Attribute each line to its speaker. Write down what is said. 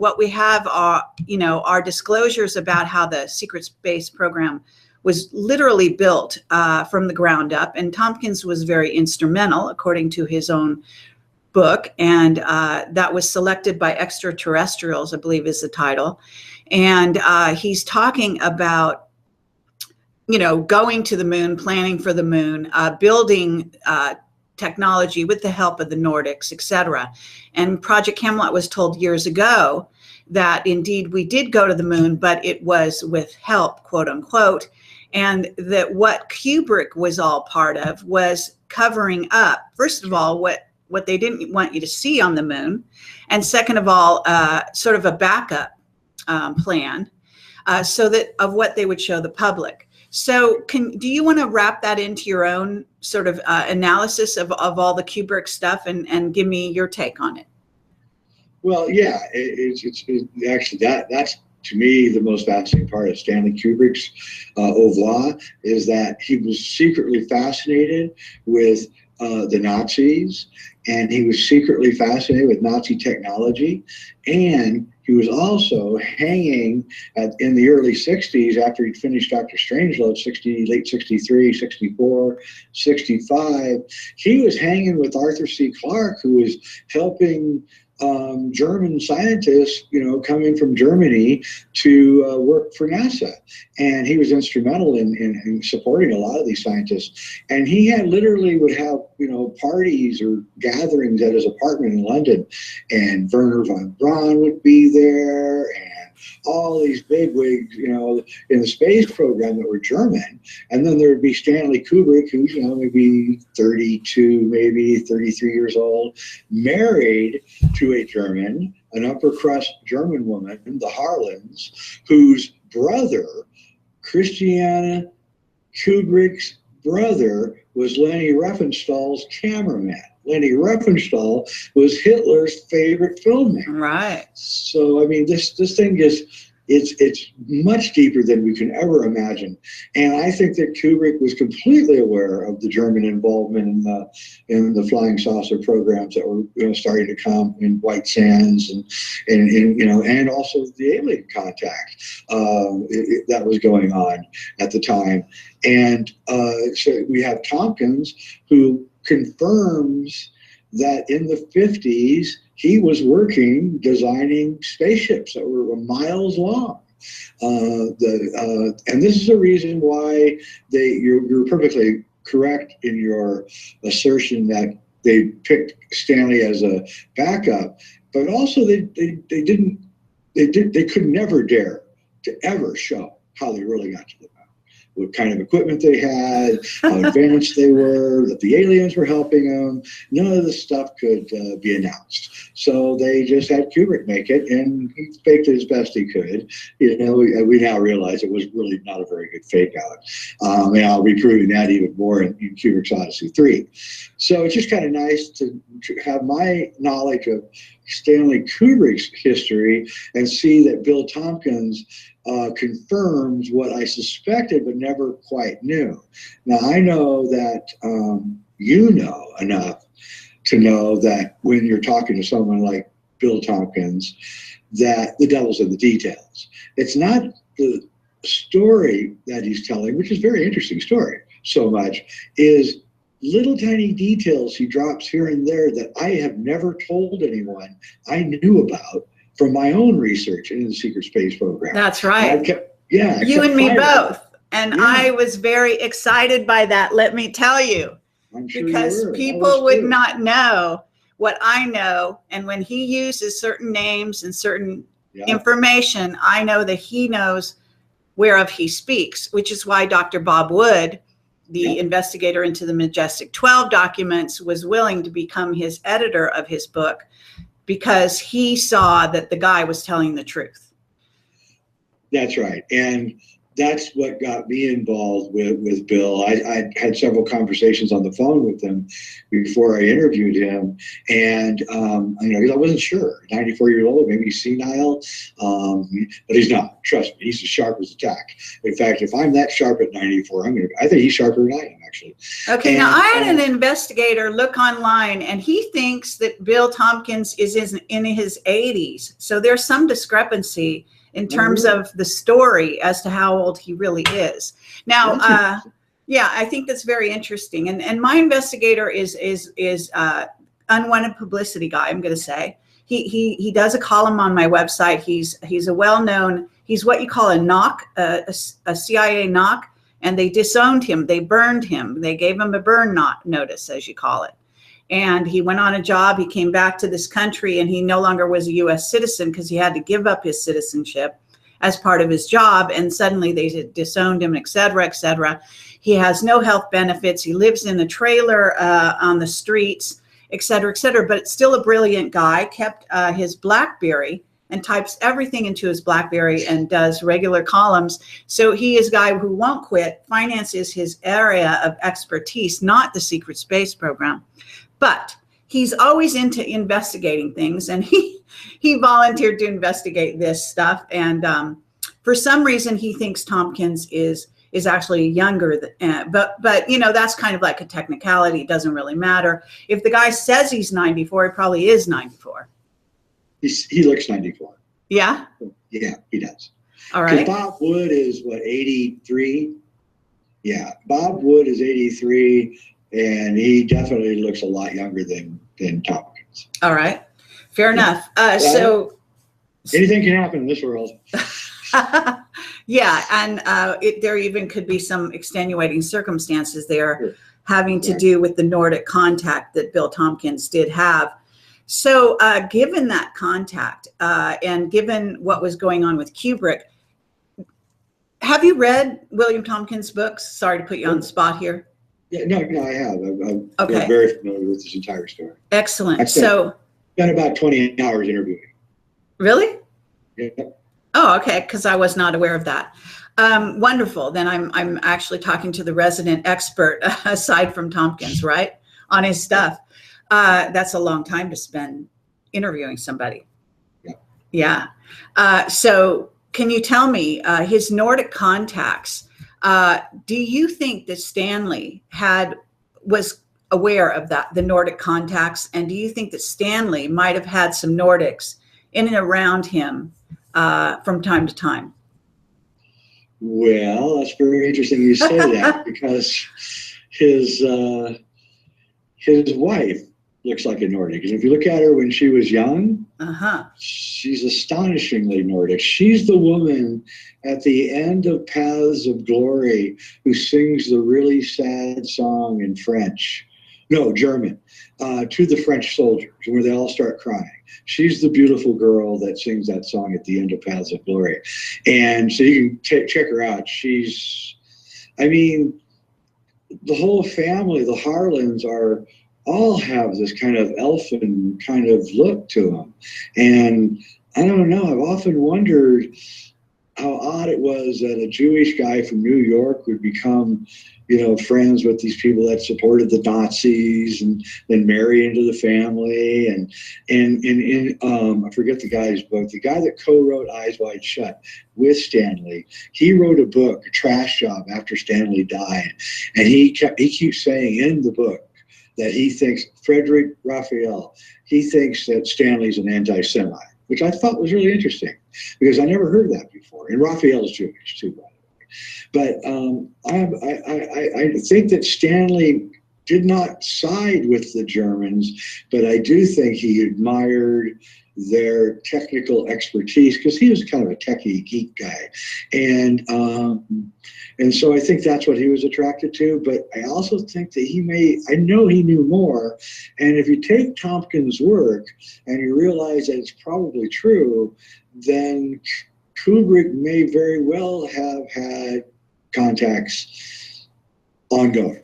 Speaker 1: what we have are, our disclosures about how the secret space program was literally built from the ground up. And Tompkins was very instrumental, according to his own book. And that was selected by extraterrestrials, I believe is the title. And he's talking about, going to the moon, planning for the moon, building technology with the help of the Nordics, etc. And Project Camelot was told years ago that indeed we did go to the moon, but it was with help, quote unquote. And that what Kubrick was all part of was covering up, first of all, what they didn't want you to see on the moon. And second of all, sort of a backup plan so that of what they would show the public. So do you want to wrap that into your own sort of analysis of all the Kubrick stuff and give me your take on it?
Speaker 2: Well, yeah, it's actually that's to me the most fascinating part of Stanley Kubrick's oeuvre is that he was secretly fascinated with the Nazis, and he was secretly fascinated with Nazi technology, and he was also hanging in the early 60s after he'd finished Dr. Strangelove, late 63, 64, 65. He was hanging with Arthur C. Clarke, who was helping German scientists, coming from Germany to work for NASA. And he was instrumental in supporting a lot of these scientists. And he had literally would have, parties or gatherings at his apartment in London. And Werner von Braun would be there, and all these bigwigs, in the space program that were German. And then there would be Stanley Kubrick, who's, maybe 32, maybe 33 years old, married to a German, an upper crust German woman, the Harlans, whose brother, Christiana Kubrick's brother, was Leni Riefenstahl's cameraman. Leni Riefenstahl was Hitler's favorite filmmaker.
Speaker 1: Right.
Speaker 2: So, I mean, this thing it's much deeper than we can ever imagine. And I think that Kubrick was completely aware of the German involvement in the flying saucer programs that were starting to come in White Sands and also the alien contact that was going on at the time. And so we have Tompkins, who confirms that in the 50s, he was designing spaceships that were miles long. And this is a reason why you're perfectly correct in your assertion that they picked Stanley as a backup, but also they could never dare to ever show how they really got to the moon, what kind of equipment they had, how advanced they were, that the aliens were helping them. None of this stuff could be announced. So they just had Kubrick make it, and he faked it as best he could. We now realize it was really not a very good fake out. And I'll be proving that even more in Kubrick's Odyssey 3. So it's just kind of nice to have my knowledge of Stanley Kubrick's history and see that Bill Tompkins confirms what I suspected but never quite knew. Now, I know that you know enough to know that when you're talking to someone like Bill Tompkins, that the devil's in the details. It's not the story that he's telling, which is a very interesting story, so much, is little tiny details he drops here and there that I have never told anyone I knew about from my own research in the secret space program.
Speaker 1: That's right.
Speaker 2: You
Speaker 1: and me both. And I was very excited by that, let me tell you.
Speaker 2: I'm sure
Speaker 1: because people would not know what I know. And when he uses certain names and certain information, I know that he knows whereof he speaks, which is why Dr. Bob Wood, the investigator into the Majestic 12 documents, was willing to become his editor of his book, because he saw that the guy was telling the truth.
Speaker 2: That's right. And that's what got me involved with Bill. I had several conversations on the phone with him before I interviewed him, and because I wasn't sure. 94-year-old, maybe he's senile, but he's not. Trust me, he's as sharp as a tack. In fact, if I'm that sharp at 94, I think he's sharper than I am, actually.
Speaker 1: Okay, now I had an investigator look online, and he thinks that Bill Tompkins is in his 80s. So there's some discrepancy in terms of the story as to how old he really is. Now, yeah, I think that's very interesting. And my investigator is unwanted publicity guy, I'm going to say. He does a column on my website. He's a well-known, he's what you call a knock, a CIA knock, and they disowned him. They burned him. They gave him a burn notice, as you call it. And he went on a job. He came back to this country, and he no longer was a U.S. citizen because he had to give up his citizenship as part of his job. And suddenly they disowned him, et cetera, et cetera. He has no health benefits. He lives in a trailer on the streets, et cetera, et cetera. But still a brilliant guy, kept his BlackBerry and types everything into his BlackBerry and does regular columns. So he is a guy who won't quit. Finance is his area of expertise, not the secret space program. But he's always into investigating things, and he volunteered to investigate this stuff. And for some reason, he thinks Tompkins is actually younger. But that's kind of like a technicality. It doesn't really matter. If the guy says he's 94, he probably is 94.
Speaker 2: He looks 94.
Speaker 1: Yeah?
Speaker 2: Yeah, he does.
Speaker 1: All right.
Speaker 2: Bob Wood is, 83? Yeah, Bob Wood is 83. And he definitely looks a lot younger than Tompkins.
Speaker 1: All right, fair enough. So
Speaker 2: anything can happen in this world.
Speaker 1: Yeah, and there even could be some extenuating circumstances there having to do with the Nordic contact that Bill Tompkins did have. So given that contact and given what was going on with Kubrick, have you read William Tompkins' books? Sorry to put you on the spot here.
Speaker 2: Yeah, no, I have. I'm very familiar with this entire story.
Speaker 1: Excellent.
Speaker 2: Spent about 20 hours interviewing.
Speaker 1: Really?
Speaker 2: Yeah.
Speaker 1: Oh, okay, because I was not aware of that. Wonderful. Then I'm actually talking to the resident expert aside from Tompkins, right, on his stuff. That's a long time to spend interviewing somebody. Yeah. So can you tell me his Nordic contacts? Do you think that Stanley was aware of the Nordic contacts, and do you think that Stanley might have had some Nordics in and around him from time to time?
Speaker 2: Well, that's very interesting you say that because his wife looks like a Nordic. And if you look at her when she was young, she's astonishingly Nordic. She's the woman at the end of Paths of Glory who sings the really sad song in German, to the French soldiers, where they all start crying. She's the beautiful girl that sings that song at the end of Paths of Glory. And so you can check her out. The whole family, the Harlans, all have this kind of elfin kind of look to them. And I don't know, I've often wondered how odd it was that a Jewish guy from New York would become, friends with these people that supported the Nazis and then marry into the family. And I forget the guy's book, the guy that co-wrote Eyes Wide Shut with Stanley, he wrote a book, A Trash Job, after Stanley died. And he keeps saying in the book that he thinks, Frederick Raphael, he thinks that Stanley's an anti-Semite, which I thought was really interesting because I never heard that before. And Raphael's Jewish too, by the way. But I think that Stanley did not side with the Germans, but I do think he admired their technical expertise because he was kind of a techie geek guy. And so I think that's what he was attracted to. But I also think that I know he knew more. And if you take Tompkins' work and you realize that it's probably true, then Kubrick may very well have had contacts ongoing.